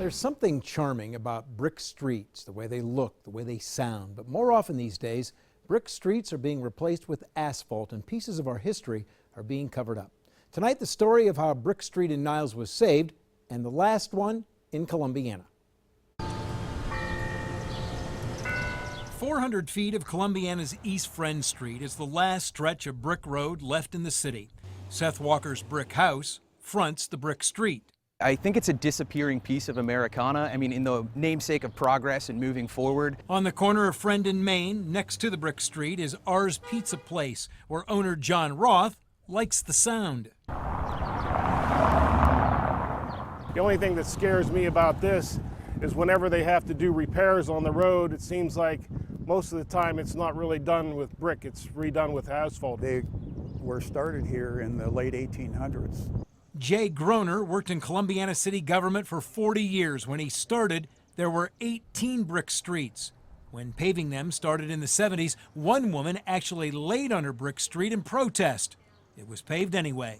There's something charming about brick streets, the way they look, the way they sound. But more often these days, brick streets are being replaced with asphalt and pieces of our history are being covered up. Tonight, the story of how a brick street in Niles was saved and the last one in Columbiana. 400 feet of Columbiana's East Friend Street is the last stretch of brick road left in the city. Seth Walker's brick house fronts the brick street. I think it's a disappearing piece of Americana. I mean, in the namesake of progress and moving forward. On the corner of Friend and Main, next to the brick street, is R's Pizza Place, where owner John Roth likes the sound. The only thing that scares me about this is whenever they have to do repairs on the road, it seems like most of the time it's not really done with brick, it's redone with asphalt. They were started here in the late 1800s. Jay Groner worked in Columbiana city government for 40 years. When he started, there were 18 brick streets. When paving them started in the 70s, one woman actually laid on her brick street in protest. It was paved anyway.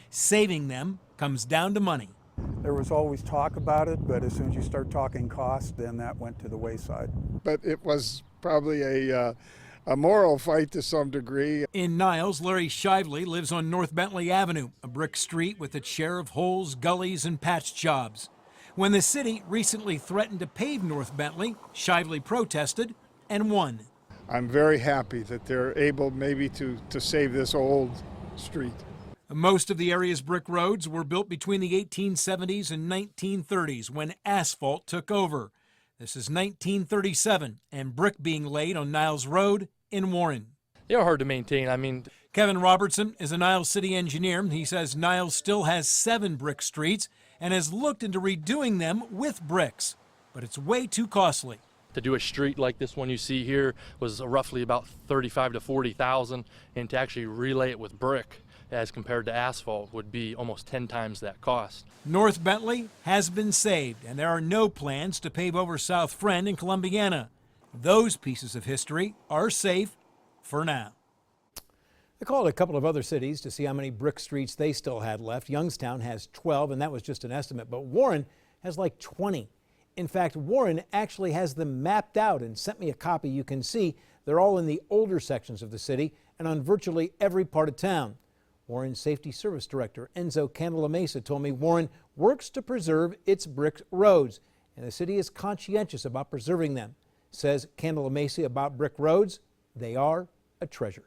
Saving them comes down to money. There was always talk about it, but as soon as you start talking cost, then that went to the wayside. But it was probably a moral fight to some degree. In Niles, Larry Shively lives on North Bentley Avenue, a brick street with its share of holes, gullies, and patch jobs. When the city recently threatened to pave North Bentley, Shively protested and won. I'm very happy that they're able maybe to save this old street. Most of the area's brick roads were built between the 1870s and 1930s when asphalt took over. This is 1937 and brick being laid on Niles Road in Warren. They are hard to maintain. I mean, Kevin Robertson is a Niles city engineer. He says Niles still has 7 brick streets and has looked into redoing them with bricks, but it's way too costly. to do a street like this one you see here was roughly about $35,000 to $40,000, and to actually relay it with brick as compared to asphalt would be almost 10 times that cost. North Bentley has been saved, and there are no plans to pave over South Friend in Columbiana. Those pieces of history are safe for now. I called a couple of other cities to see how many brick streets they still had left. Youngstown has 12, and that was just an estimate, but Warren has like 20. In fact, Warren actually has them mapped out and sent me a copy. You can see they're all in the older sections of the city and on virtually every part of town. Warren's Safety Service Director, Enzo Candelamesa, told me Warren works to preserve its brick roads, and the city is conscientious about preserving them. Says Candelamesa about brick roads, they are a treasure.